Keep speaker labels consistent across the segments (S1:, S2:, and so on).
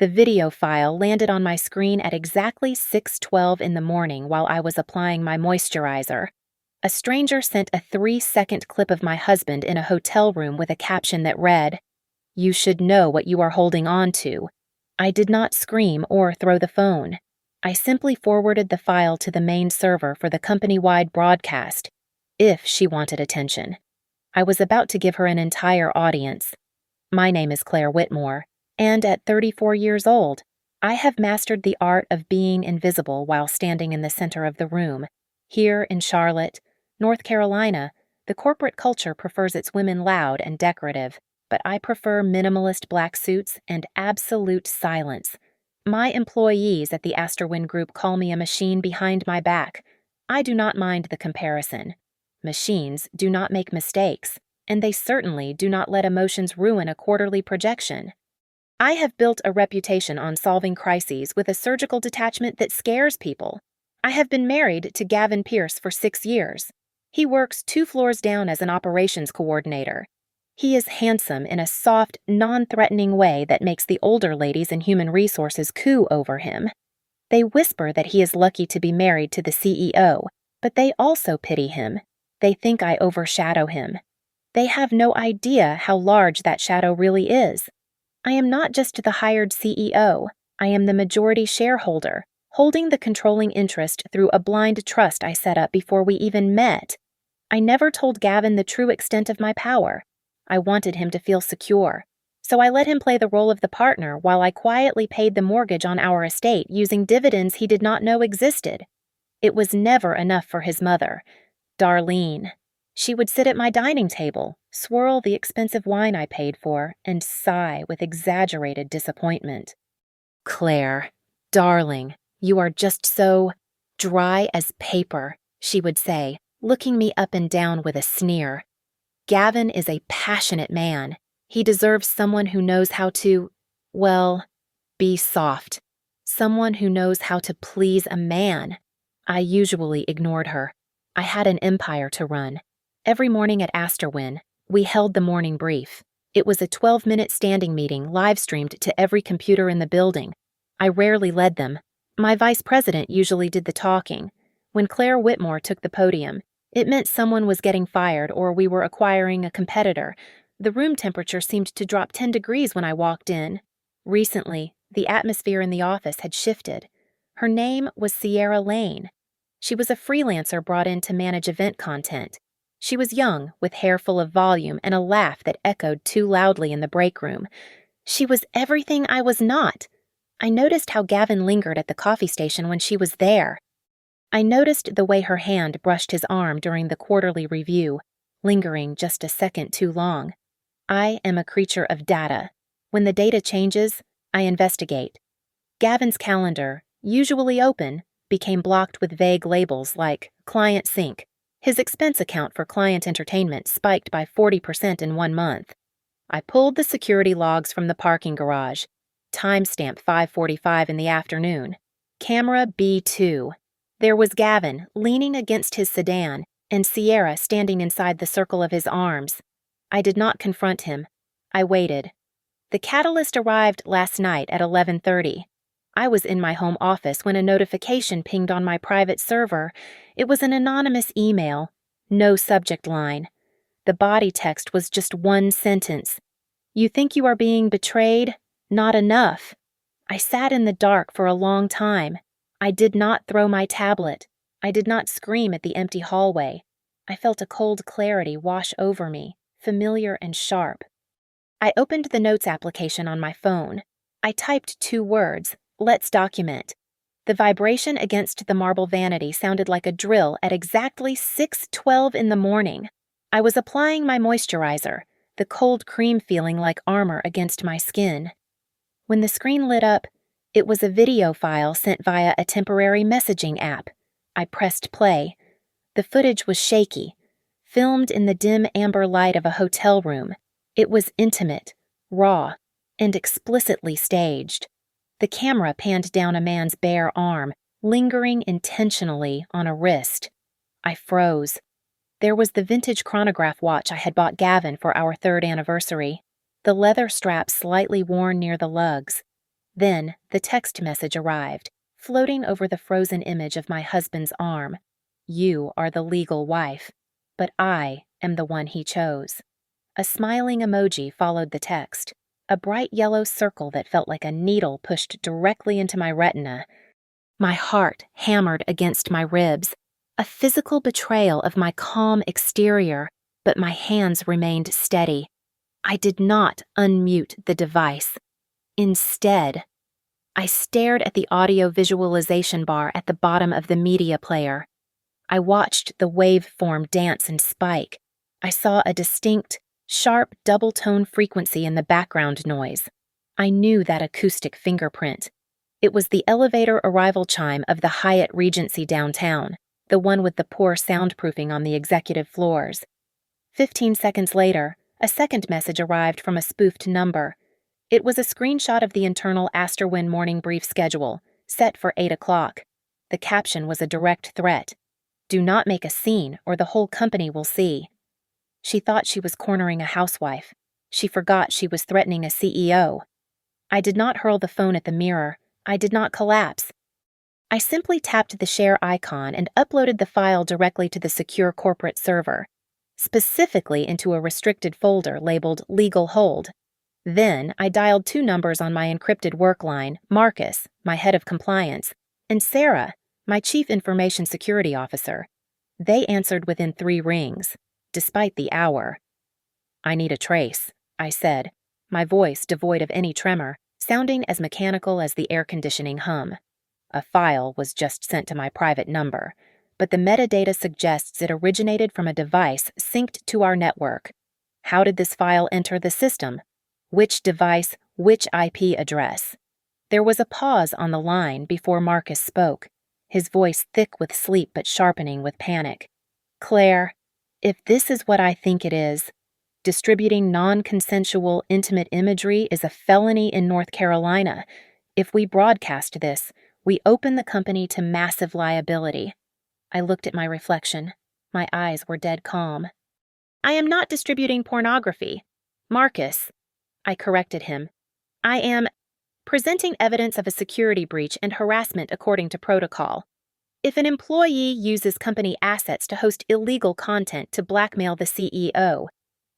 S1: The video file landed on my screen at exactly 6:12 in the morning while I was applying my moisturizer. A stranger sent a 3-second clip of my husband in a hotel room with a caption that read, "You should know what you are holding on to." I did not scream or throw the phone. I simply forwarded the file to the main server for the company-wide broadcast, if she wanted attention. I was about to give her an entire audience. My name is Claire Whitmore, and at 34 years old, I have mastered the art of being invisible while standing in the center of the room. Here in Charlotte, North Carolina, the corporate culture prefers its women loud and decorative, but I prefer minimalist black suits and absolute silence. My employees at the Asterwin Group call me a machine behind my back. I do not mind the comparison. Machines do not make mistakes, and they certainly do not let emotions ruin a quarterly projection. I have built a reputation on solving crises with a surgical detachment that scares people. I have been married to Gavin Pierce for 6 years. He works 2 floors down as an operations coordinator. He is handsome in a soft, non-threatening way that makes the older ladies in human resources coo over him. They whisper that he is lucky to be married to the CEO, but they also pity him. They think I overshadow him. They have no idea how large that shadow really is. I am not just the hired CEO. I am the majority shareholder, holding the controlling interest through a blind trust I set up before we even met. I never told Gavin the true extent of my power. I wanted him to feel secure, so I let him play the role of the partner while I quietly paid the mortgage on our estate using dividends he did not know existed. It was never enough for his mother, Darlene. She would sit at my dining table, swirl the expensive wine I paid for, and sigh with exaggerated disappointment. "Claire, darling, you are just so dry as paper," she would say, looking me up and down with a sneer. "Gavin is a passionate man. He deserves someone who knows how to, well, be soft. Someone who knows how to please a man." I usually ignored her. I had an empire to run. Every morning at Asterwin, we held the morning brief. It was a 12-minute standing meeting live-streamed to every computer in the building. I rarely led them. My vice president usually did the talking. When Claire Whitmore took the podium, it meant someone was getting fired or we were acquiring a competitor. The room temperature seemed to drop 10 degrees when I walked in. Recently, the atmosphere in the office had shifted. Her name was Sierra Lane. She was a freelancer brought in to manage event content. She was young, with hair full of volume and a laugh that echoed too loudly in the break room. She was everything I was not. I noticed how Gavin lingered at the coffee station when she was there. I noticed the way her hand brushed his arm during the quarterly review, lingering just a second too long. I am a creature of data. When the data changes, I investigate. Gavin's calendar, usually open, became blocked with vague labels like Client Sync. His expense account for client entertainment spiked by 40% in 1 month. I pulled the security logs from the parking garage. Timestamp 5:45 in the afternoon. Camera B2. There was Gavin leaning against his sedan and Sierra standing inside the circle of his arms. I did not confront him. I waited. The catalyst arrived last night at 11:30. I was in my home office when a notification pinged on my private server. It was an anonymous email. No subject line. The body text was just one sentence. "You think you are being betrayed? Not enough." I sat in the dark for a long time. I did not throw my tablet. I did not scream at the empty hallway. I felt a cold clarity wash over me, familiar and sharp. I opened the notes application on my phone. I typed 2 words, "Let's document." The vibration against the marble vanity sounded like a drill at exactly 6:12 in the morning. I was applying my moisturizer, the cold cream feeling like armor against my skin. When the screen lit up, it was a video file sent via a temporary messaging app. I pressed play. The footage was shaky, filmed in the dim amber light of a hotel room. It was intimate, raw, and explicitly staged. The camera panned down a man's bare arm, lingering intentionally on a wrist. I froze. There was the vintage chronograph watch I had bought Gavin for our 3rd anniversary, the leather strap slightly worn near the lugs. Then the text message arrived, floating over the frozen image of my husband's arm. You are the legal wife, but I am the one he chose. A smiling emoji followed the text, a bright yellow circle that felt like a needle pushed directly into my retina. My heart hammered against my ribs, a physical betrayal of my calm exterior, but my hands remained steady. I did not unmute the device. Instead, I stared at the audio visualization bar at the bottom of the media player. I watched the waveform dance and spike. I saw a distinct, sharp double-tone frequency in the background noise. I knew that acoustic fingerprint. It was the elevator arrival chime of the Hyatt Regency downtown, the one with the poor soundproofing on the executive floors. 15 seconds later, a second message arrived from a spoofed number. It was a screenshot of the internal Astorwin morning brief schedule, set for 8 o'clock. The caption was a direct threat. Do not make a scene or the whole company will see. She thought she was cornering a housewife. She forgot she was threatening a CEO. I did not hurl the phone at the mirror. I did not collapse. I simply tapped the share icon and uploaded the file directly to the secure corporate server, specifically into a restricted folder labeled Legal Hold. Then I dialed 2 numbers on my encrypted work line, Marcus, my head of compliance, and Sarah, my chief information security officer. They answered within 3 rings, despite the hour. I need a trace, I said, my voice devoid of any tremor, sounding as mechanical as the air conditioning hum. A file was just sent to my private number, but the metadata suggests it originated from a device synced to our network. How did this file enter the system? Which device, which IP address? There was a pause on the line before Marcus spoke, his voice thick with sleep but sharpening with panic. Claire, if this is what I think it is, distributing non-consensual intimate imagery is a felony in North Carolina. If we broadcast this, we open the company to massive liability. I looked at my reflection. My eyes were dead calm. I am not distributing pornography. Marcus, I corrected him. I am presenting evidence of a security breach and harassment according to protocol. If an employee uses company assets to host illegal content to blackmail the CEO,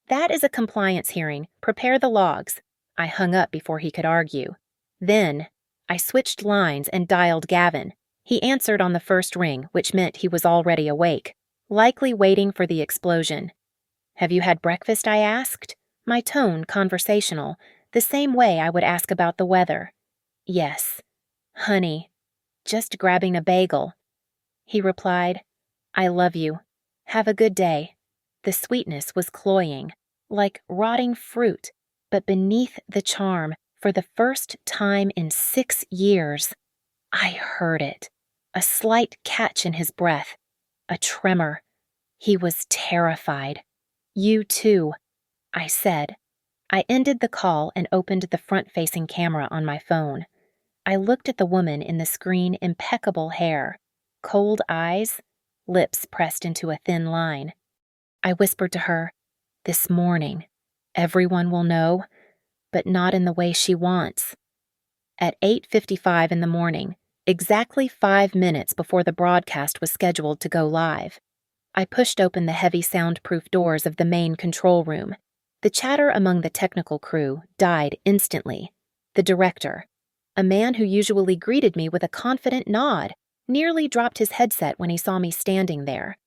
S1: that is a compliance hearing. Prepare the logs. I hung up before he could argue. Then, I switched lines and dialed Gavin. He answered on the first ring, which meant he was already awake, likely waiting for the explosion. Have you had breakfast? I asked, my tone conversational, the same way I would ask about the weather. Yes. Honey. Just grabbing a bagel. He replied, I love you. Have a good day. The sweetness was cloying, like rotting fruit, but beneath the charm, for the first time in 6 years, I heard it. A slight catch in his breath, a tremor. He was terrified. You too, I said. I ended the call and opened the front-facing camera on my phone. I looked at the woman in the screen, impeccable hair, cold eyes, lips pressed into a thin line. I whispered to her, this morning, everyone will know, but not in the way she wants. At 8:55 in the morning, exactly 5 minutes before the broadcast was scheduled to go live, I pushed open the heavy soundproof doors of the main control room. The chatter among the technical crew died instantly. The director, a man who usually greeted me with a confident nod, nearly dropped his headset when he saw me standing there.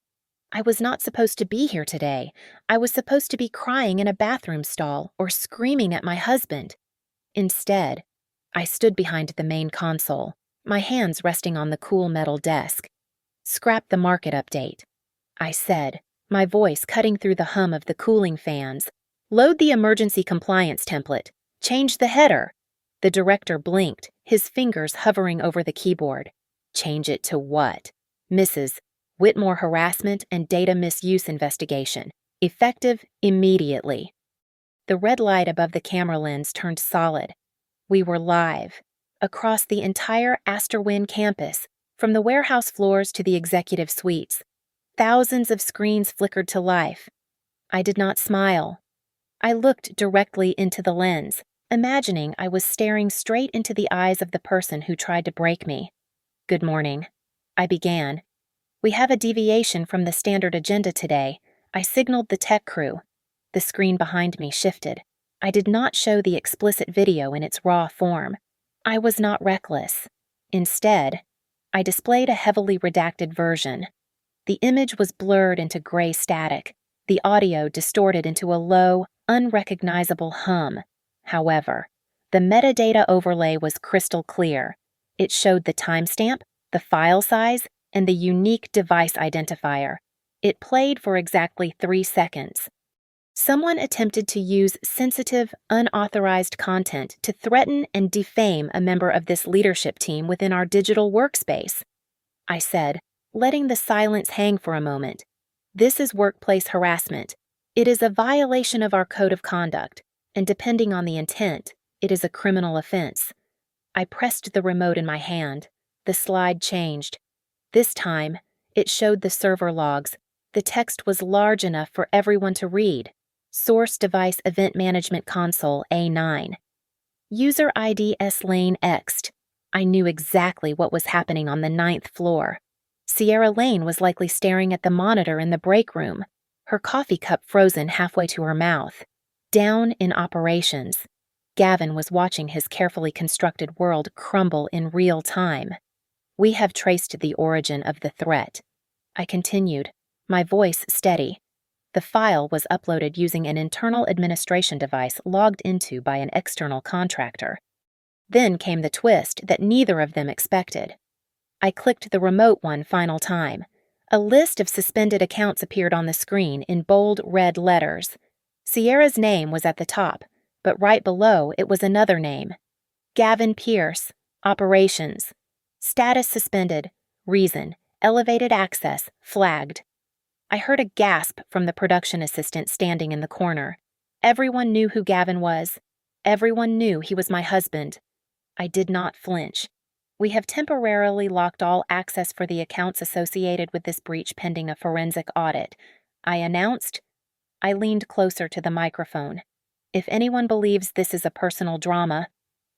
S1: I was not supposed to be here today. I was supposed to be crying in a bathroom stall or screaming at my husband. Instead, I stood behind the main console, my hands resting on the cool metal desk. Scrap the market update, I said, my voice cutting through the hum of the cooling fans. Load the emergency compliance template. Change the header. The director blinked, his fingers hovering over the keyboard. Change it to what? Mrs. Whitmore harassment and data misuse investigation. Effective immediately. The red light above the camera lens turned solid. We were live, across the entire Astorwin campus, from the warehouse floors to the executive suites. Thousands of screens flickered to life. I did not smile. I looked directly into the lens, imagining I was staring straight into the eyes of the person who tried to break me. "Good morning," I began. "We have a deviation from the standard agenda today." I signaled the tech crew. The screen behind me shifted. I did not show the explicit video in its raw form. I was not reckless. Instead, I displayed a heavily redacted version. The image was blurred into gray static, the audio distorted into a low, unrecognizable hum. However, the metadata overlay was crystal clear. It showed the timestamp, the file size, and the unique device identifier. It played for exactly 3 seconds. Someone attempted to use sensitive, unauthorized content to threaten and defame a member of this leadership team within our digital workspace, I said, letting the silence hang for a moment. This is workplace harassment. It is a violation of our code of conduct, and depending on the intent, it is a criminal offense. I pressed the remote in my hand. The slide changed. This time, it showed the server logs. The text was large enough for everyone to read. Source Device Event Management Console A9. User ID S-Lane Xed. I knew exactly what was happening on the 9th floor. Sierra Lane was likely staring at the monitor in the break room, her coffee cup frozen halfway to her mouth. Down in operations, Gavin was watching his carefully constructed world crumble in real time. "We have traced the origin of the threat," I continued, my voice steady. The file was uploaded using an internal administration device logged into by an external contractor. Then came the twist that neither of them expected. I clicked the remote one final time. A list of suspended accounts appeared on the screen in bold red letters. Sierra's name was at the top, but right below it was another name. Gavin Pierce, Operations. Status suspended. Reason, elevated access, flagged. I heard a gasp from the production assistant standing in the corner. Everyone knew who Gavin was. Everyone knew he was my husband. I did not flinch. "We have temporarily locked all access for the accounts associated with this breach pending a forensic audit," I announced. I leaned closer to the microphone. "If anyone believes this is a personal drama,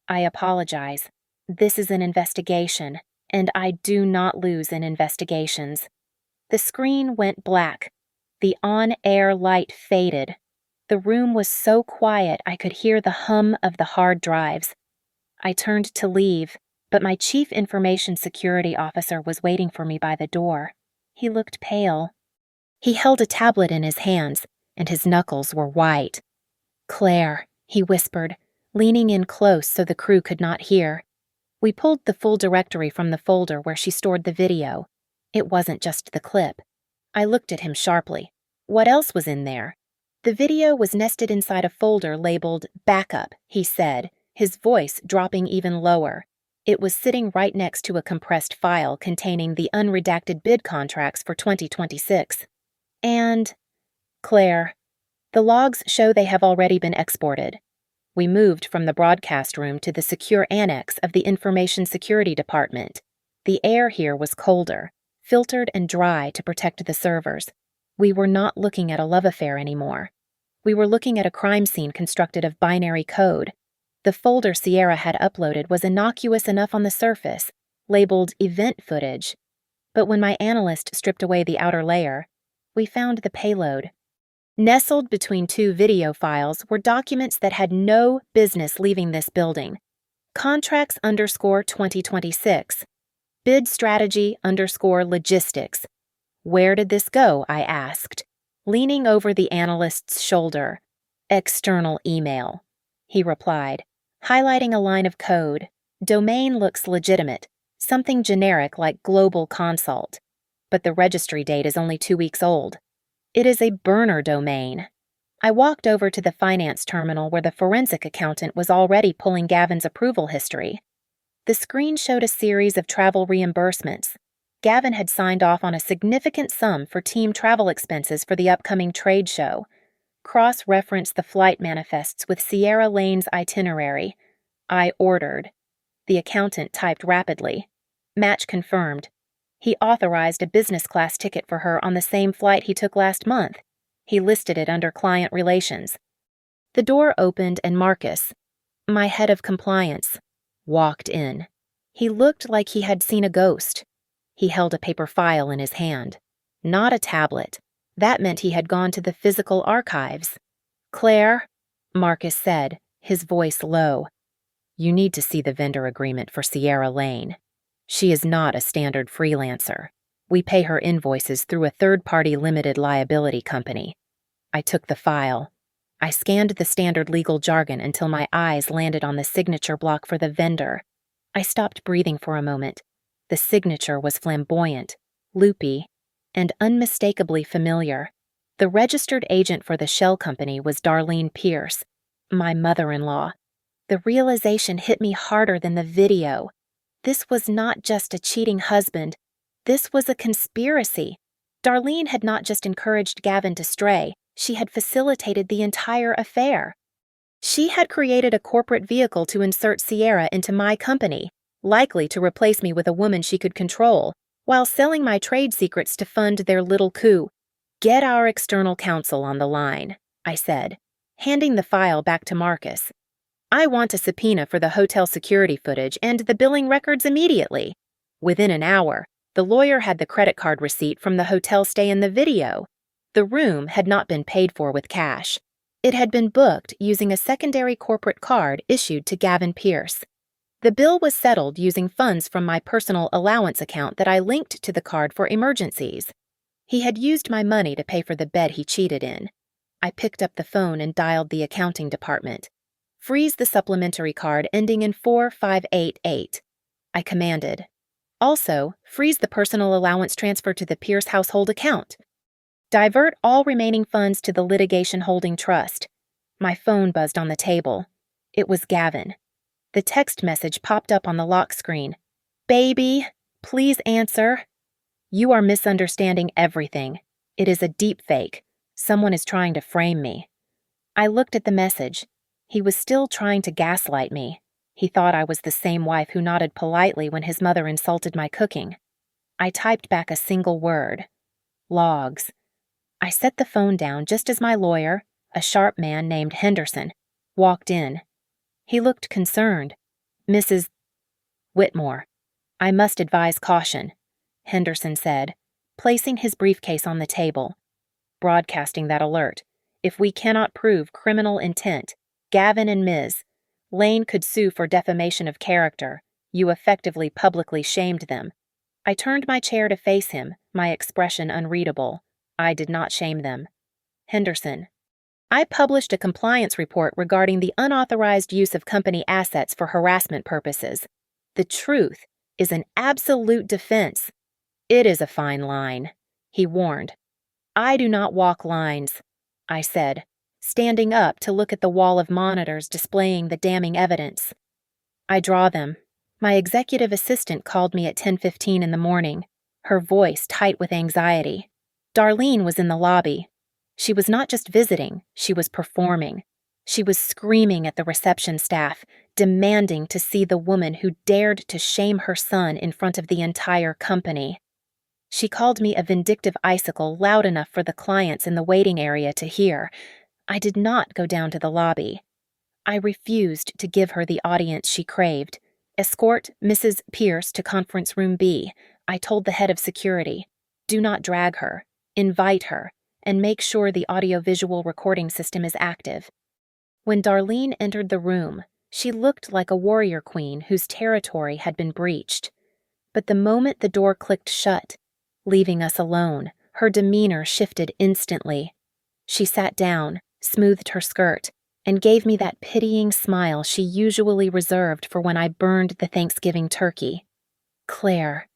S1: I apologize. This is an investigation, and I do not lose in investigations." The screen went black. The on-air light faded. The room was so quiet I could hear the hum of the hard drives. I turned to leave, but my chief information security officer was waiting for me by the door. He looked pale. He held a tablet in his hands, and his knuckles were white. "Claire," he whispered, leaning in close so the crew could not hear. We pulled the full directory from the folder where she stored the video. It wasn't just the clip. I looked at him sharply. What else was in there? The video was nested inside a folder labeled Backup, he said, his voice dropping even lower. It was sitting right next to a compressed file containing the unredacted bid contracts for 2026. And, "Claire, the logs show they have already been exported." We moved from the broadcast room to the secure annex of the Information Security Department. The air here was colder, filtered and dry to protect the servers. We were not looking at a love affair anymore. We were looking at a crime scene constructed of binary code. The folder Sierra had uploaded was innocuous enough on the surface, labeled event footage. But when my analyst stripped away the outer layer, we found the payload. Nestled between 2 video files were documents that had no business leaving this building. Contracts _2026. Bid strategy _logistics. Where did this go? I asked, leaning over the analyst's shoulder. External email, he replied, highlighting a line of code. Domain looks legitimate, something generic like Global Consult. But the registry date is only 2 weeks old. It is a burner domain. I walked over to the finance terminal where the forensic accountant was already pulling Gavin's approval history. The screen showed a series of travel reimbursements. Gavin had signed off on a significant sum for team travel expenses for the upcoming trade show. Cross-reference the flight manifests with Sierra Lane's itinerary. I ordered. The accountant typed rapidly. Match confirmed. He authorized a business class ticket for her on the same flight he took last month. He listed it under client relations. The door opened and Marcus, My head of compliance walked in. He looked like he had seen a ghost. He held a paper file in his hand, not a tablet. That meant he had gone to the physical archives. "Claire," Marcus said, his voice low, "you need to see the vendor agreement for Sierra Lane. She is not a standard freelancer. We pay her invoices through a third-party limited liability company." I took the file. I scanned the standard legal jargon until my eyes landed on the signature block for the vendor. I stopped breathing for a moment. The signature was flamboyant, loopy, and unmistakably familiar. The registered agent for the shell company was Darlene Pierce, my mother-in-law. The realization hit me harder than the video. This was not just a cheating husband. This was a conspiracy. Darlene had not just encouraged Gavin to stray, she had facilitated the entire affair. She had created a corporate vehicle to insert Sierra into my company, likely to replace me with a woman she could control, while selling my trade secrets to fund their little coup. "Get our external counsel on the line," I said, handing the file back to Marcus. "I want a subpoena for the hotel security footage and the billing records immediately." Within an hour, the lawyer had the credit card receipt from the hotel stay in the video. The room had not been paid for with cash. It had been booked using a secondary corporate card issued to Gavin Pierce. The bill was settled using funds from my personal allowance account that I linked to the card for emergencies. He had used my money to pay for the bed he cheated in. I picked up the phone and dialed the accounting department. "Freeze the supplementary card ending in 4588. I commanded. "Also, freeze the personal allowance transfer to the Pierce household account. Divert all remaining funds to the litigation holding trust." My phone buzzed on the table. It was Gavin. The text message popped up on the lock screen. "Baby, please answer. You are misunderstanding everything. It is a deep fake. Someone is trying to frame me." I looked at the message. He was still trying to gaslight me. He thought I was the same wife who nodded politely when his mother insulted my cooking. I typed back a single word. "Logs." I set the phone down just as my lawyer, a sharp man named Henderson, walked in. He looked concerned. "Mrs. Whitmore, I must advise caution," Henderson said, placing his briefcase on the table. "Broadcasting that alert. If we cannot prove criminal intent, Gavin and Ms. Lane could sue for defamation of character. You effectively publicly shamed them." I turned my chair to face him, my expression unreadable. I did not shame them. "Henderson, I published a compliance report regarding the unauthorized use of company assets for harassment purposes. The truth is an absolute defense." "It is a fine line," he warned. "I do not walk lines," I said, standing up to look at the wall of monitors displaying the damning evidence. "I draw them." My executive assistant called me at 10:15 in the morning, her voice tight with anxiety. Darlene was in the lobby. She was not just visiting, she was performing. She was screaming at the reception staff, demanding to see the woman who dared to shame her son in front of the entire company. She called me a vindictive icicle loud enough for the clients in the waiting area to hear. I did not go down to the lobby. I refused to give her the audience she craved. "Escort Mrs. Pierce to conference room B," I told the head of security. "Do not drag her. Invite her, and make sure the audiovisual recording system is active." When Darlene entered the room, she looked like a warrior queen whose territory had been breached. But the moment the door clicked shut, leaving us alone, her demeanor shifted instantly. She sat down, smoothed her skirt, and gave me that pitying smile she usually reserved for when I burned the Thanksgiving turkey. "Claire,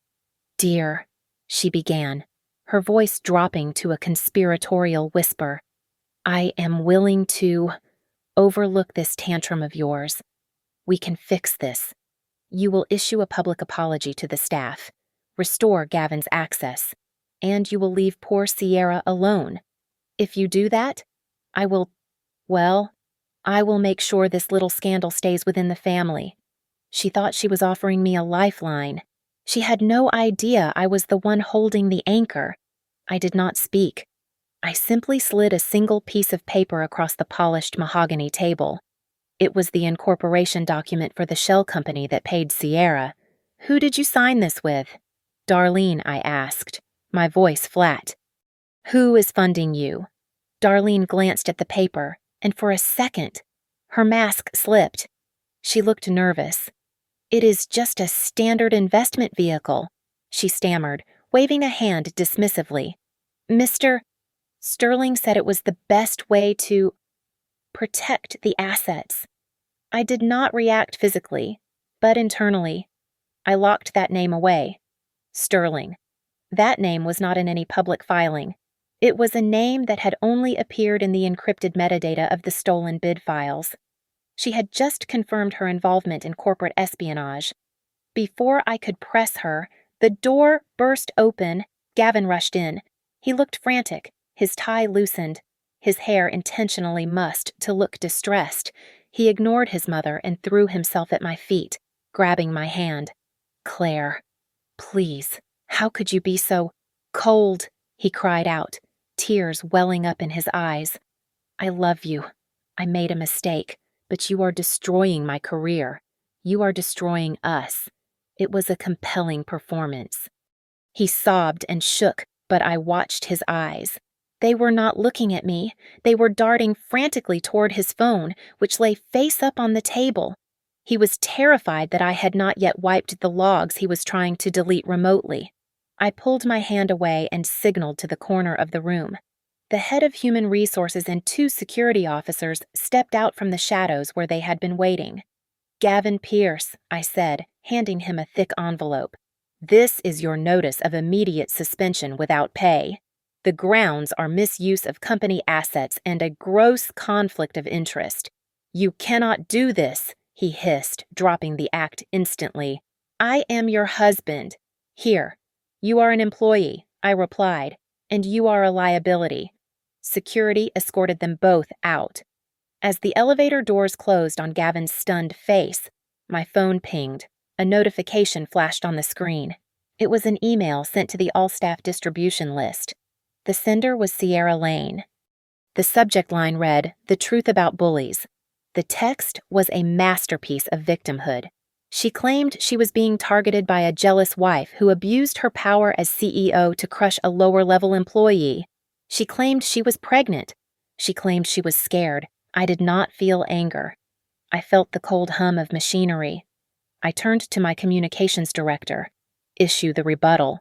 S1: dear," she began, her voice dropping to a conspiratorial whisper, "I am willing to overlook this tantrum of yours. We can fix this. You will issue a public apology to the staff, restore Gavin's access, and you will leave poor Sierra alone. If you do that, I will make sure this little scandal stays within the family." She thought she was offering me a lifeline. She had no idea I was the one holding the anchor. I did not speak. I simply slid a single piece of paper across the polished mahogany table. It was the incorporation document for the shell company that paid Sierra. Who did you sign this with? Darlene, I asked, my voice flat. Who is funding you? Darlene glanced at the paper, and for a second, her mask slipped. She looked nervous. It is just a standard investment vehicle, she stammered, waving a hand dismissively. Mr. Sterling said it was the best way to protect the assets. I did not react physically, but internally. I locked that name away. Sterling. That name was not in any public filing. It was a name that had only appeared in the encrypted metadata of the stolen bid files. She had just confirmed her involvement in corporate espionage. Before I could press her, the door burst open. Gavin rushed in. He looked frantic, his tie loosened, his hair intentionally mussed to look distressed. He ignored his mother and threw himself at my feet, grabbing my hand. Claire, please, how could you be so cold? He cried out, tears welling up in his eyes. I love you. I made a mistake, but you are destroying my career. You are destroying us. It was a compelling performance. He sobbed and shook, but I watched his eyes. They were not looking at me. They were darting frantically toward his phone, which lay face up on the table. He was terrified that I had not yet wiped the logs he was trying to delete remotely. I pulled my hand away and signaled to the corner of the room. The head of human resources and 2 security officers stepped out from the shadows where they had been waiting. Gavin Pierce, I said, handing him a thick envelope. This is your notice of immediate suspension without pay. The grounds are misuse of company assets and a gross conflict of interest. You cannot do this, he hissed, dropping the act instantly. I am your husband. Here. You are an employee, I replied, and you are a liability. Security escorted them both out. As the elevator doors closed on Gavin's stunned face, my phone pinged. A notification flashed on the screen. It was an email sent to the all-staff distribution list. The sender was Sierra Lane. The subject line read, "The Truth About Bullies." The text was a masterpiece of victimhood. She claimed she was being targeted by a jealous wife who abused her power as CEO to crush a lower-level employee. She claimed she was pregnant. She claimed she was scared. I did not feel anger. I felt the cold hum of machinery. I turned to my communications director. Issue the rebuttal.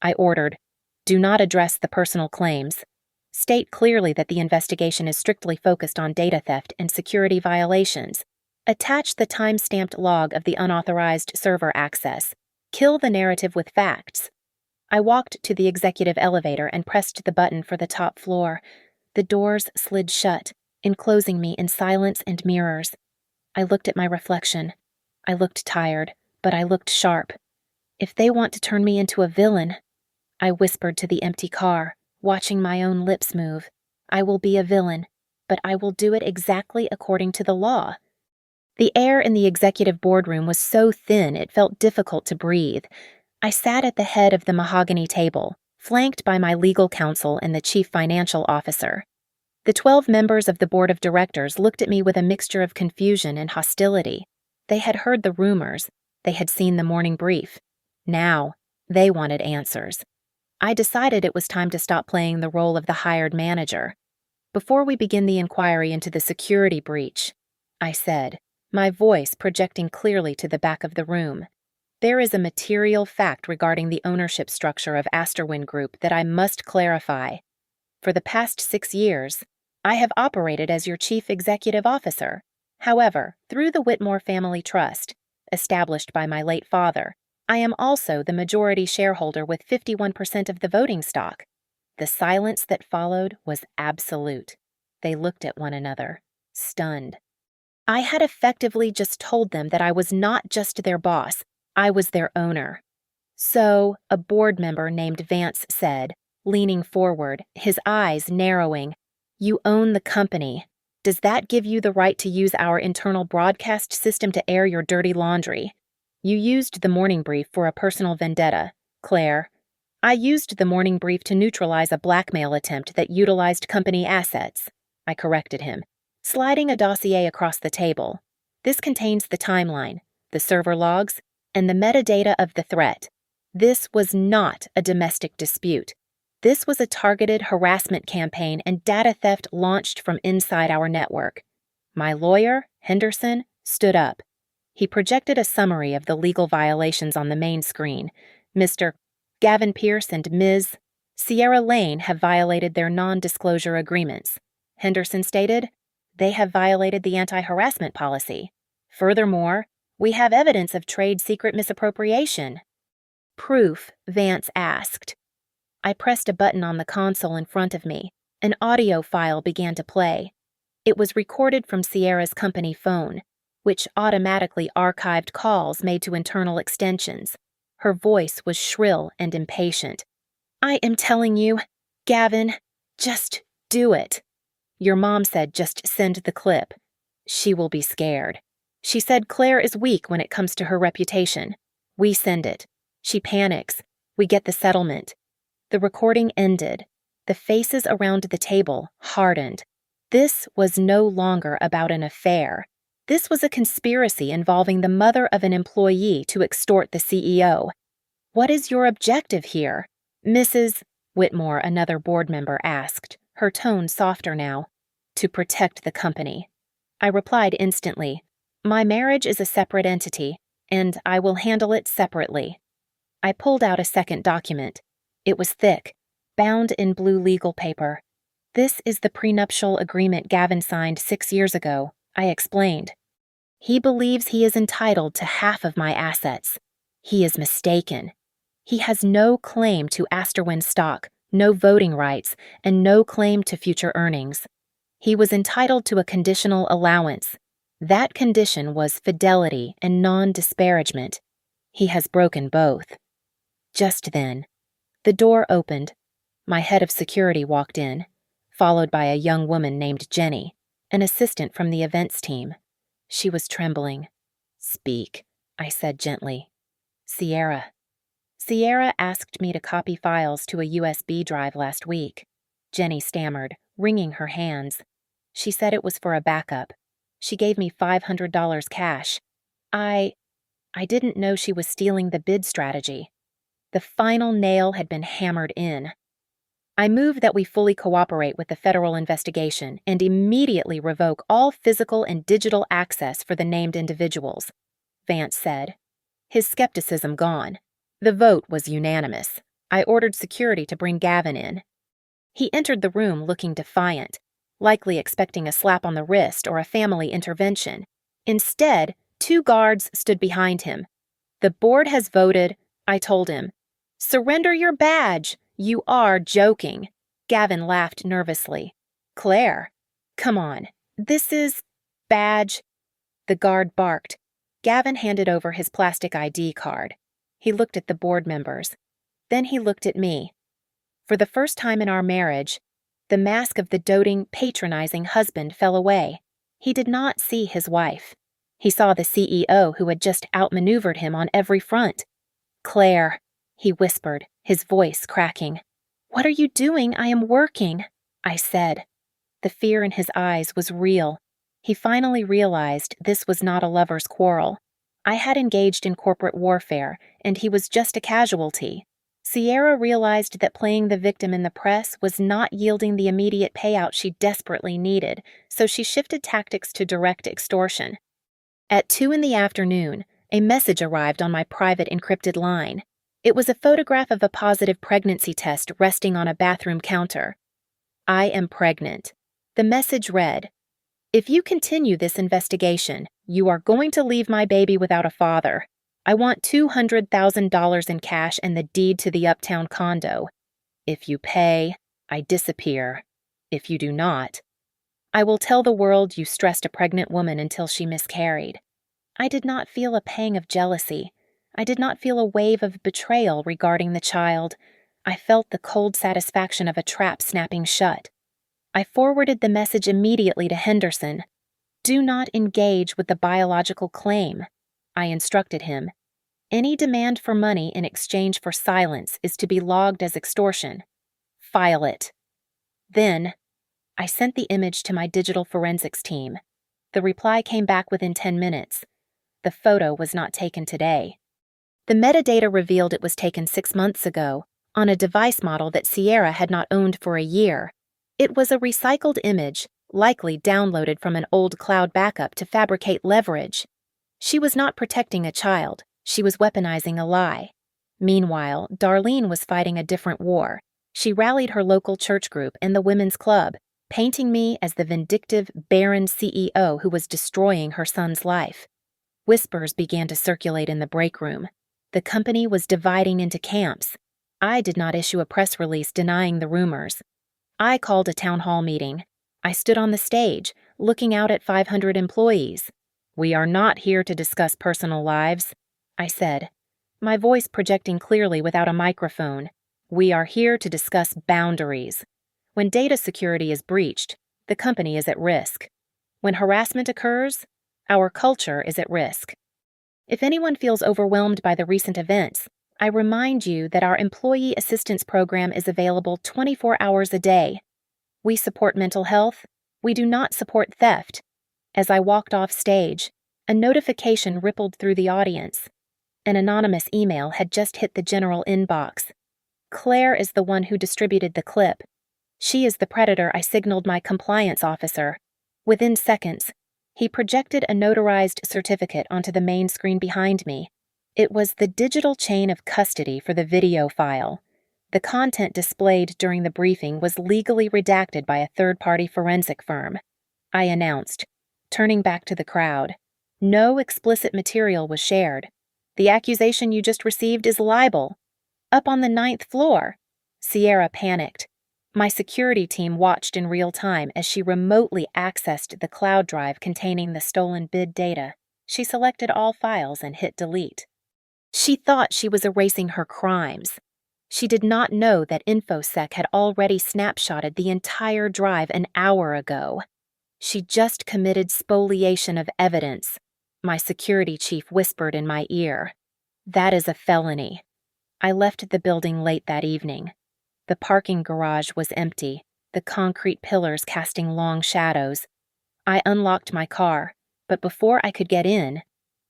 S1: I ordered, do not address the personal claims. State clearly that the investigation is strictly focused on data theft and security violations. Attach the time-stamped log of the unauthorized server access. Kill the narrative with facts. I walked to the executive elevator and pressed the button for the top floor. The doors slid shut, enclosing me in silence and mirrors. I looked at my reflection. I looked tired, but I looked sharp. If they want to turn me into a villain, I whispered to the empty car, watching my own lips move. I will be a villain, but I will do it exactly according to the law. The air in the executive boardroom was so thin it felt difficult to breathe. I sat at the head of the mahogany table, flanked by my legal counsel and the chief financial officer. The 12 members of the board of directors looked at me with a mixture of confusion and hostility. They had heard the rumors. They had seen the morning brief. Now, they wanted answers. I decided it was time to stop playing the role of the hired manager. Before we begin the inquiry into the security breach, I said, my voice projecting clearly to the back of the room, there is a material fact regarding the ownership structure of Asterwin Group that I must clarify. For the past 6 years, I have operated as your chief executive officer. However, through the Whitmore Family Trust, established by my late father, I am also the majority shareholder with 51% of the voting stock. The silence that followed was absolute. They looked at one another, stunned. I had effectively just told them that I was not just their boss, I was their owner. So, a board member named Vance said, leaning forward, his eyes narrowing, "You own the company. Does that give you the right to use our internal broadcast system to air your dirty laundry? You used the morning brief for a personal vendetta, Claire. I used the morning brief to neutralize a blackmail attempt that utilized company assets." I corrected him. sliding a dossier across the table. This contains the timeline, the server logs, and the metadata of the threat. This was not a domestic dispute. This was a targeted harassment campaign and data theft launched from inside our network. My lawyer, Henderson, stood up. He projected a summary of the legal violations on the main screen. Mr. Gavin Pierce and Ms. Sierra Lane have violated their non-disclosure agreements. Henderson stated, they have violated the anti-harassment policy. Furthermore, we have evidence of trade secret misappropriation. Proof, Vance asked. I pressed a button on the console in front of me. An audio file began to play. It was recorded from Sierra's company phone, which automatically archived calls made to internal extensions. Her voice was shrill and impatient. I am telling you, Gavin, just do it. Your mom said just send the clip. She will be scared. She said Claire is weak when it comes to her reputation. We send it. She panics. We get the settlement. The recording ended. The faces around the table hardened. This was no longer about an affair. This was a conspiracy involving the mother of an employee to extort the CEO. What is your objective here? Mrs. Whitmore, another board member, asked, her tone softer now. To protect the company. I replied instantly, my marriage is a separate entity, and I will handle it separately. I pulled out a second document. It was thick, bound in blue legal paper. This is the prenuptial agreement Gavin signed 6 years ago, I explained. He believes he is entitled to half of my assets. He is mistaken. He has no claim to Asterwin stock, no voting rights, and no claim to future earnings. He was entitled to a conditional allowance. That condition was fidelity and non-disparagement. He has broken both. Just then, the door opened. My head of security walked in, followed by a young woman named Jenny, an assistant from the events team. She was trembling. Speak, I said gently. Sierra. Sierra asked me to copy files to a USB drive last week. Jenny stammered, wringing her hands. She said it was for a backup. She gave me $500 cash. I didn't know she was stealing the bid strategy. The final nail had been hammered in. I move that we fully cooperate with the federal investigation and immediately revoke all physical and digital access for the named individuals, Vance said. His skepticism gone. The vote was unanimous. I ordered security to bring Gavin in. He entered the room looking defiant, likely expecting a slap on the wrist or a family intervention. Instead, 2 guards stood behind him. The board has voted, I told him. Surrender your badge. You are joking. Gavin laughed nervously. Claire, come on. This is badge. The guard barked. Gavin handed over his plastic ID card. He looked at the board members. Then he looked at me. For the first time in our marriage, the mask of the doting, patronizing husband fell away. He did not see his wife. He saw the CEO who had just outmaneuvered him on every front. Claire, he whispered, his voice cracking. What are you doing? I am working, I said. The fear in his eyes was real. He finally realized this was not a lover's quarrel. I had engaged in corporate warfare, and he was just a casualty. Sierra realized that playing the victim in the press was not yielding the immediate payout she desperately needed, so she shifted tactics to direct extortion. At 2 in the afternoon, a message arrived on my private encrypted line. It was a photograph of a positive pregnancy test resting on a bathroom counter. I am pregnant. The message read, if you continue this investigation, you are going to leave my baby without a father. I want $200,000 in cash and the deed to the uptown condo. If you pay, I disappear. If you do not, I will tell the world you stressed a pregnant woman until she miscarried. I did not feel a pang of jealousy. I did not feel a wave of betrayal regarding the child. I felt the cold satisfaction of a trap snapping shut. I forwarded the message immediately to Henderson. Do not engage with the biological claim, I instructed him. Any demand for money in exchange for silence is to be logged as extortion. File it. Then, I sent the image to my digital forensics team. The reply came back within 10 minutes. The photo was not taken today. The metadata revealed it was taken 6 months ago, on a device model that Sierra had not owned for a year. It was a recycled image, likely downloaded from an old cloud backup to fabricate leverage. She was not protecting a child, she was weaponizing a lie. Meanwhile, Darlene was fighting a different war. She rallied her local church group and the women's club, painting me as the vindictive, barren CEO who was destroying her son's life. Whispers began to circulate in the break room. The company was dividing into camps. I did not issue a press release denying the rumors. I called a town hall meeting. I stood on the stage, looking out at 500 employees. "We are not here to discuss personal lives," I said, my voice projecting clearly without a microphone. "We are here to discuss boundaries. When data security is breached, the company is at risk. When harassment occurs, our culture is at risk. If anyone feels overwhelmed by the recent events, I remind you that our employee assistance program is available 24 hours a day. We support mental health. We do not support theft." As I walked off stage, a notification rippled through the audience. An anonymous email had just hit the general inbox. "Claire is the one who distributed the clip. She is the predator I signaled my compliance officer." Within seconds, he projected a notarized certificate onto the main screen behind me. It was the digital chain of custody for the video file. The content displayed during the briefing was legally redacted by a third-party forensic firm. I announced, turning back to the crowd. "No explicit material was shared. The accusation you just received is libel. Up on the 9th floor." Sierra panicked. My security team watched in real time as she remotely accessed the cloud drive containing the stolen bid data. She selected all files and hit delete. She thought she was erasing her crimes. She did not know that InfoSec had already snapshotted the entire drive an hour ago. She just committed spoliation of evidence, my security chief whispered in my ear. "That is a felony." I left the building late that evening. The parking garage was empty, the concrete pillars casting long shadows. I unlocked my car, but before I could get in,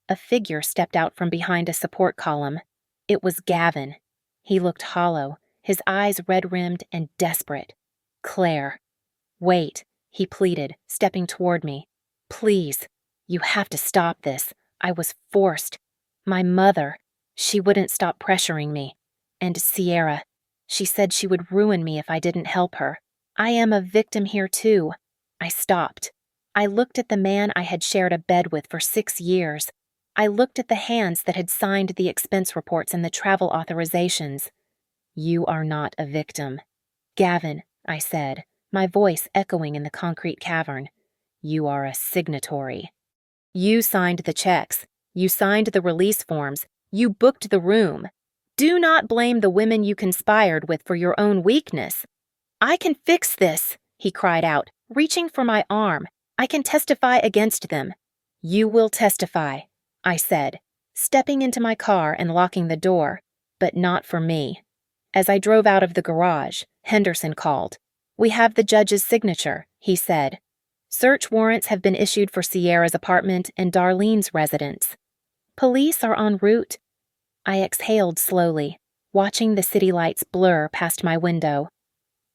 S1: a figure stepped out from behind a support column. It was Gavin. He looked hollow, his eyes red-rimmed and desperate. "Claire." "Wait," he pleaded, stepping toward me. "Please, you have to stop this. I was forced. My mother, she wouldn't stop pressuring me. And Sierra, she said she would ruin me if I didn't help her. I am a victim here too." I stopped. I looked at the man I had shared a bed with for 6 years. I looked at the hands that had signed the expense reports and the travel authorizations. "You are not a victim." "Gavin," I said, my voice echoing in the concrete cavern. "You are a signatory. You signed the checks. You signed the release forms. You booked the room. Do not blame the women you conspired with for your own weakness." "I can fix this," he cried out, reaching for my arm. "I can testify against them." "You will testify," I said, stepping into my car and locking the door, but not for me. As I drove out of the garage, Henderson called. "We have the judge's signature," he said. "Search warrants have been issued for Sierra's apartment and Darlene's residence. Police are en route." I exhaled slowly, watching the city lights blur past my window.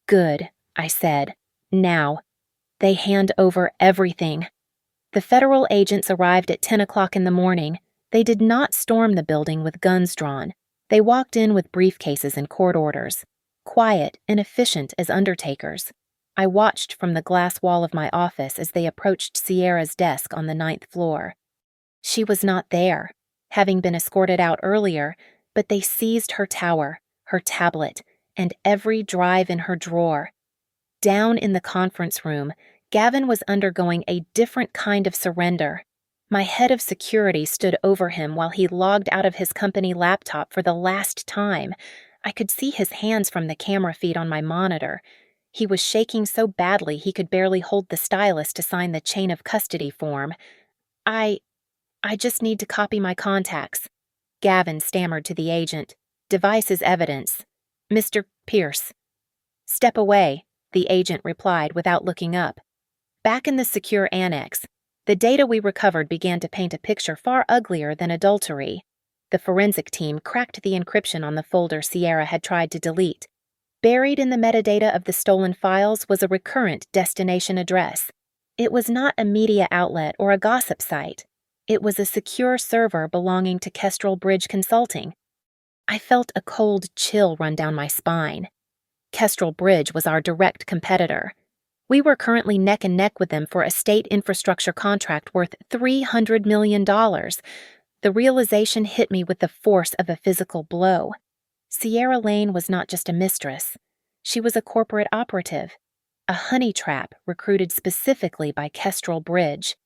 S1: "Good," I said. "Now." They hand over everything. The federal agents arrived at 10 o'clock in the morning. They did not storm the building with guns drawn. They walked in with briefcases and court orders, quiet and efficient as undertakers. I watched from the glass wall of my office as they approached Sierra's desk on the 9th floor. She was not there, having been escorted out earlier, but they seized her tower, her tablet, and every drive in her drawer. Down in the conference room, Gavin was undergoing a different kind of surrender. My head of security stood over him while he logged out of his company laptop for the last time. I could see his hands from the camera feed on my monitor. He was shaking so badly he could barely hold the stylus to sign the chain of custody form. I just need to copy my contacts." Gavin stammered to the agent. "Device is evidence. Mr. Pierce." "Step away," the agent replied without looking up. Back in the secure annex, the data we recovered began to paint a picture far uglier than adultery. The forensic team cracked the encryption on the folder Sierra had tried to delete. Buried in the metadata of the stolen files was a recurrent destination address. It was not a media outlet or a gossip site. It was a secure server belonging to Kestrel Bridge Consulting. I felt a cold chill run down my spine. Kestrel Bridge was our direct competitor. We were currently neck and neck with them for a state infrastructure contract worth $300 million. The realization hit me with the force of a physical blow. Sierra Lane was not just a mistress. She was a corporate operative, a honey trap recruited specifically by Kestrel Bridge.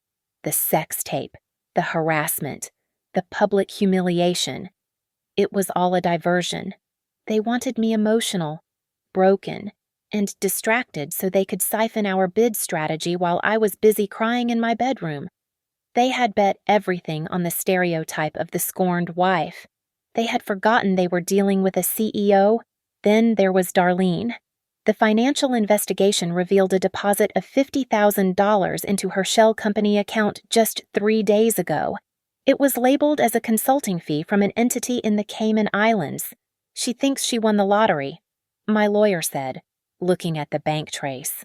S1: The sex tape, the harassment, the public humiliation. It was all a diversion. They wanted me emotional, broken, and distracted so they could siphon our bid strategy while I was busy crying in my bedroom. They had bet everything on the stereotype of the scorned wife. They had forgotten they were dealing with a CEO. Then there was Darlene. The financial investigation revealed a deposit of $50,000 into her shell company account just 3 days ago. It was labeled as a consulting fee from an entity in the Cayman Islands. She thinks she won the lottery, my lawyer said, looking at the bank trace.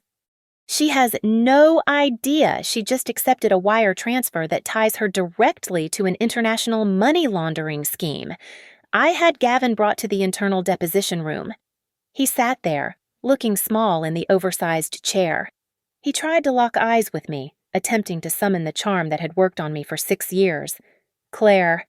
S1: She has no idea she just accepted a wire transfer that ties her directly to an international money laundering scheme. I had Gavin brought to the internal deposition room. He sat there, looking small in the oversized chair. He tried to lock eyes with me, attempting to summon the charm that had worked on me for 6 years. Claire,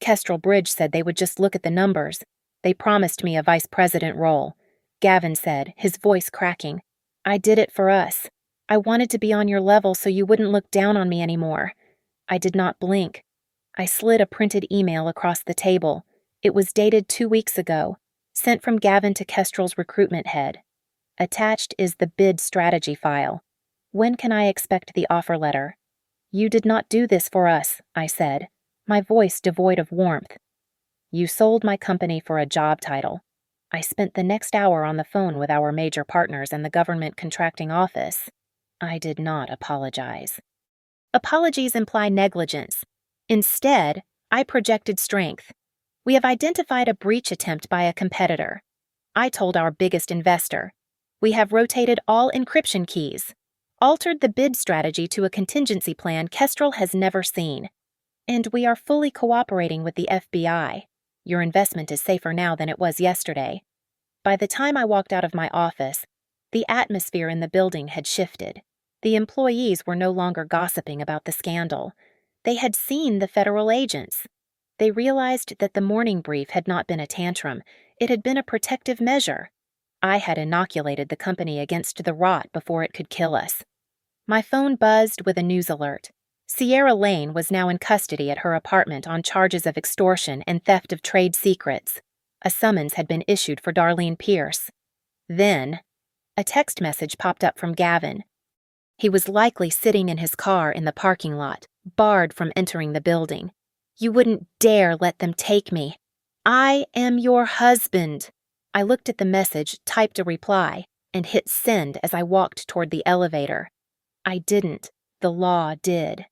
S1: Kestrel Bridge said they would just look at the numbers. They promised me a vice president role. Gavin said, his voice cracking. I did it for us. I wanted to be on your level so you wouldn't look down on me anymore. I did not blink. I slid a printed email across the table. It was dated 2 weeks ago, sent from Gavin to Kestrel's recruitment head. Attached is the bid strategy file. When can I expect the offer letter? You did not do this for us, I said, my voice devoid of warmth. You sold my company for a job title. I spent the next hour on the phone with our major partners and the government contracting office. I did not apologize. Apologies imply negligence. Instead, I projected strength. We have identified a breach attempt by a competitor. I told our biggest investor. We have rotated all encryption keys, altered the bid strategy to a contingency plan Kestrel has never seen. And we are fully cooperating with the FBI. Your investment is safer now than it was yesterday. By the time I walked out of my office, the atmosphere in the building had shifted. The employees were no longer gossiping about the scandal. They had seen the federal agents. They realized that the morning brief had not been a tantrum. It had been a protective measure. I had inoculated the company against the rot before it could kill us. My phone buzzed with a news alert. Sierra Lane was now in custody at her apartment on charges of extortion and theft of trade secrets. A summons had been issued for Darlene Pierce. Then, a text message popped up from Gavin. He was likely sitting in his car in the parking lot, barred from entering the building. You wouldn't dare let them take me. I am your husband. I looked at the message, typed a reply, and hit send as I walked toward the elevator. I didn't. The law did.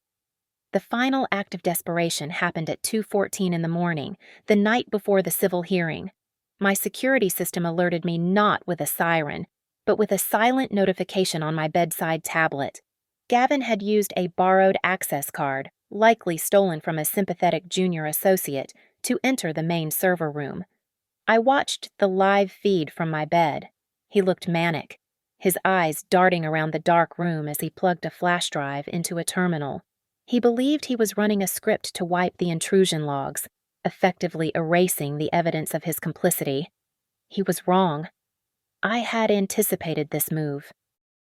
S1: The final act of desperation happened at 2:14 in the morning, the night before the civil hearing. My security system alerted me not with a siren, but with a silent notification on my bedside tablet. Gavin had used a borrowed access card, likely stolen from a sympathetic junior associate, to enter the main server room. I watched the live feed from my bed. He looked manic, his eyes darting around the dark room as he plugged a flash drive into a terminal. He believed he was running a script to wipe the intrusion logs, effectively erasing the evidence of his complicity. He was wrong. I had anticipated this move.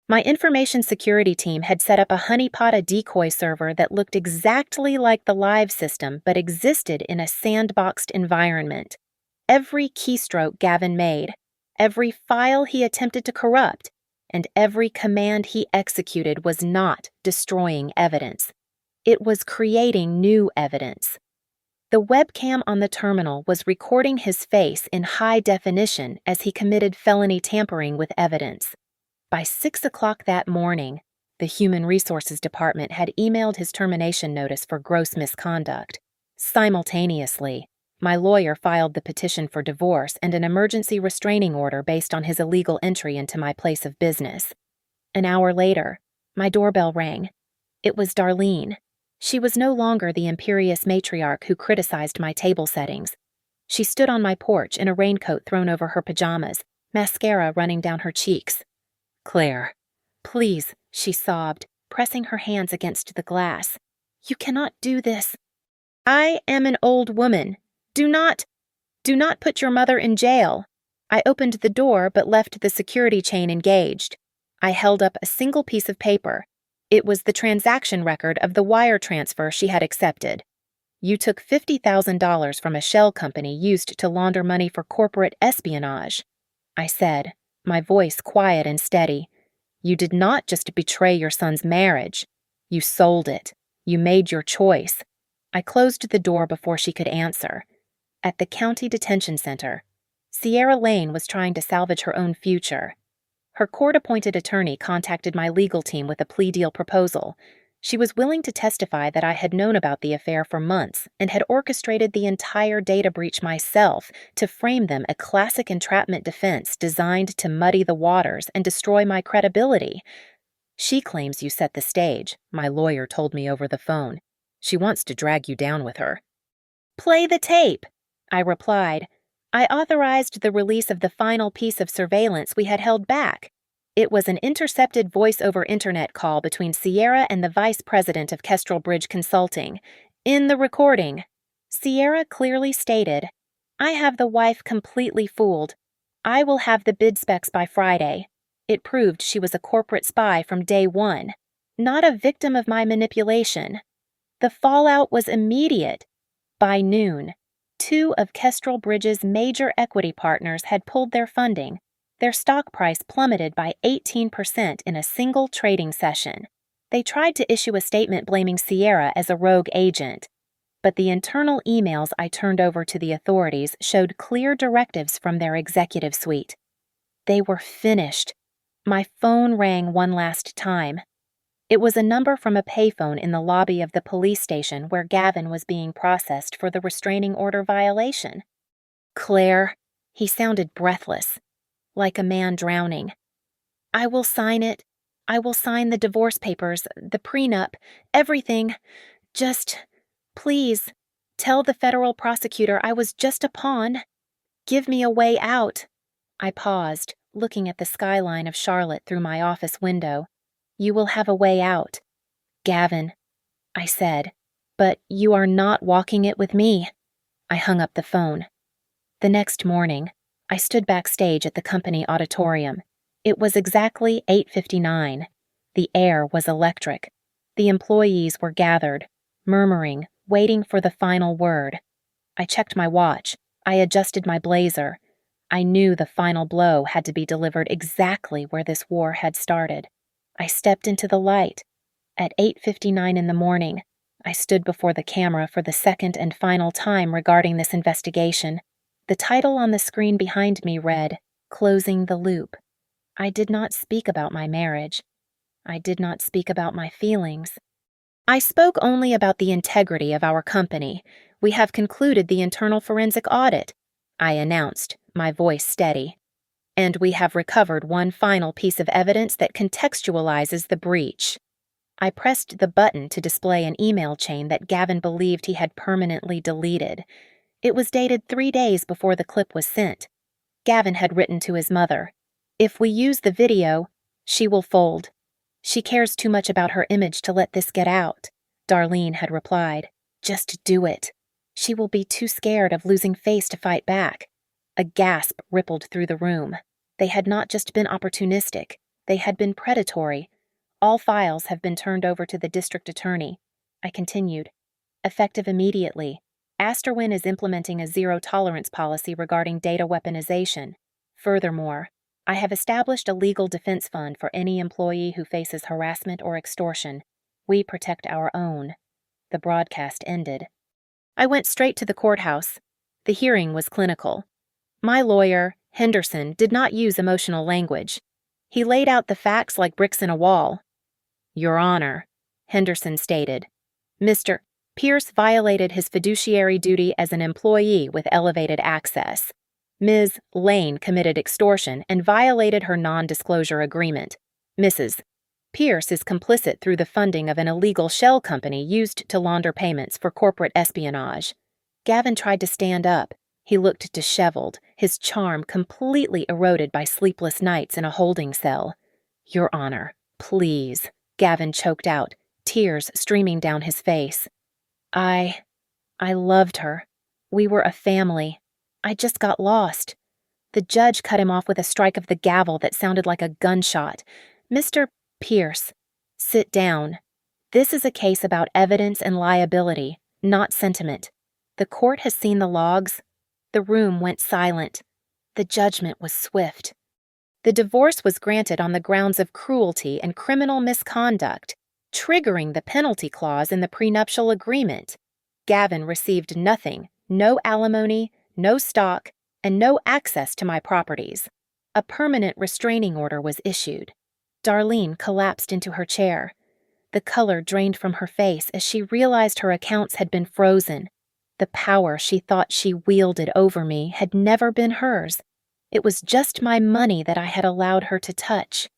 S1: My information security team had set up a honeypot decoy server that looked exactly like the live system but existed in a sandboxed environment. Every keystroke Gavin made, every file he attempted to corrupt, and every command he executed was not destroying evidence. It was creating new evidence. The webcam on the terminal was recording his face in high definition as he committed felony tampering with evidence. By 6 o'clock that morning, the Human Resources Department had emailed his termination notice for gross misconduct. Simultaneously, my lawyer filed the petition for divorce and an emergency restraining order based on his illegal entry into my place of business. An hour later, my doorbell rang. It was Darlene. She was no longer the imperious matriarch who criticized my table settings. She stood on my porch in a raincoat thrown over her pajamas, mascara running down her cheeks. "Claire, please," she sobbed, pressing her hands against the glass. "You cannot do this. I am an old woman. Do not put your mother in jail." I opened the door but left the security chain engaged. I held up a single piece of paper. It was the transaction record of the wire transfer she had accepted. "You took $50,000 from a shell company used to launder money for corporate espionage," I said, my voice quiet and steady. "You did not just betray your son's marriage. You sold it. You made your choice." I closed the door before she could answer. At the county detention center, Sierra Lane was trying to salvage her own future. Her court-appointed attorney contacted my legal team with a plea deal proposal. She was willing to testify that I had known about the affair for months and had orchestrated the entire data breach myself to frame them a classic entrapment defense designed to muddy the waters and destroy my credibility. "She claims you set the stage," my lawyer told me over the phone. "She wants to drag you down with her." "Play the tape," I replied. I authorized the release of the final piece of surveillance we had held back. It was an intercepted voice-over internet call between Sierra and the vice president of Kestrel Bridge Consulting. In the recording, Sierra clearly stated, "I have the wife completely fooled. I will have the bid specs by Friday." It proved she was a corporate spy from day one, not a victim of my manipulation. The fallout was immediate. By noon, 2 of Kestrel Bridge's major equity partners had pulled their funding. Their stock price plummeted by 18% in a single trading session. They tried to issue a statement blaming Sierra as a rogue agent, but the internal emails I turned over to the authorities showed clear directives from their executive suite. They were finished. My phone rang one last time. It was a number from a payphone in the lobby of the police station where Gavin was being processed for the restraining order violation. "Claire," he sounded breathless, like a man drowning. "I will sign it. I will sign the divorce papers, the prenup, everything. Just, please, tell the federal prosecutor I was just a pawn. Give me a way out." I paused, looking at the skyline of Charlotte through my office window. "You will have a way out, Gavin," I said, "but you are not walking it with me." I hung up the phone. The next morning, I stood backstage at the company auditorium. It was exactly 8:59. The air was electric. The employees were gathered, murmuring, waiting for the final word. I checked my watch. I adjusted my blazer. I knew the final blow had to be delivered exactly where this war had started. I stepped into the light. At 8:59 in the morning, I stood before the camera for the second and final time regarding this investigation. The title on the screen behind me read, "Closing the Loop." I did not speak about my marriage. I did not speak about my feelings. I spoke only about the integrity of our company. "We have concluded the internal forensic audit," I announced, my voice steady. "And we have recovered one final piece of evidence that contextualizes the breach." I pressed the button to display an email chain that Gavin believed he had permanently deleted. It was dated 3 days before the clip was sent. Gavin had written to his mother, "If we use the video, she will fold. She cares too much about her image to let this get out." Darlene had replied, "Just do it. She will be too scared of losing face to fight back." A gasp rippled through the room. They had not just been opportunistic, they had been predatory. "All files have been turned over to the district attorney," I continued. "Effective immediately. Asterwin is implementing a zero-tolerance policy regarding data weaponization. Furthermore, I have established a legal defense fund for any employee who faces harassment or extortion. We protect our own." The broadcast ended. I went straight to the courthouse. The hearing was clinical. My lawyer, Henderson, did not use emotional language. He laid out the facts like bricks in a wall. "Your Honor," Henderson stated, "Mr. Pierce violated his fiduciary duty as an employee with elevated access. Ms. Lane committed extortion and violated her non-disclosure agreement. Mrs. Pierce is complicit through the funding of an illegal shell company used to launder payments for corporate espionage." Gavin tried to stand up. He looked disheveled, his charm completely eroded by sleepless nights in a holding cell. "Your Honor, please," Gavin choked out, tears streaming down his face. I loved her. We were a family. I just got lost." The judge cut him off with a strike of the gavel that sounded like a gunshot. "Mr. Pierce, sit down. This is a case about evidence and liability, not sentiment. The court has seen the logs." The room went silent. The judgment was swift. The divorce was granted on the grounds of cruelty and criminal misconduct, triggering the penalty clause in the prenuptial agreement. Gavin received nothing, no alimony, no stock, and no access to my properties. A permanent restraining order was issued. Darlene collapsed into her chair. The color drained from her face as she realized her accounts had been frozen. The power she thought she wielded over me had never been hers. It was just my money that I had allowed her to touch.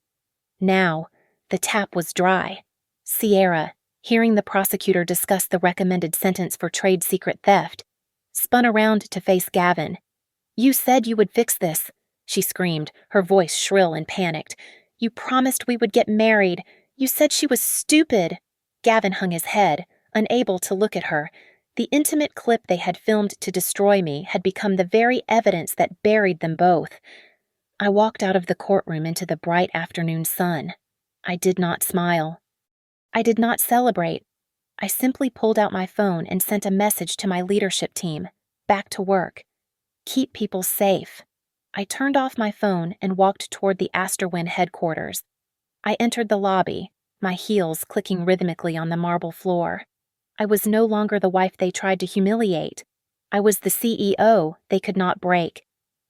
S1: Now, the tap was dry. Sierra, hearing the prosecutor discuss the recommended sentence for trade secret theft, spun around to face Gavin. "You said you would fix this," she screamed, her voice shrill and panicked. "You promised we would get married. You said she was stupid." Gavin hung his head, unable to look at her. The intimate clip they had filmed to destroy me had become the very evidence that buried them both. I walked out of the courtroom into the bright afternoon sun. I did not smile. I did not celebrate. I simply pulled out my phone and sent a message to my leadership team. Back to work. Keep people safe. I turned off my phone and walked toward the Astorwin headquarters. I entered the lobby, my heels clicking rhythmically on the marble floor. I was no longer the wife they tried to humiliate. I was the CEO they could not break.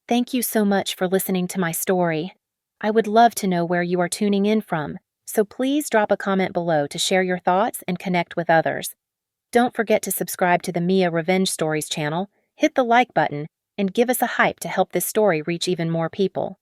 S1: Thank you so much for listening to my story. I would love to know where you are tuning in from, so please drop a comment below to share your thoughts and connect with others. Don't forget to subscribe to the Mia Revenge Stories channel, hit the like button, and give us a hype to help this story reach even more people.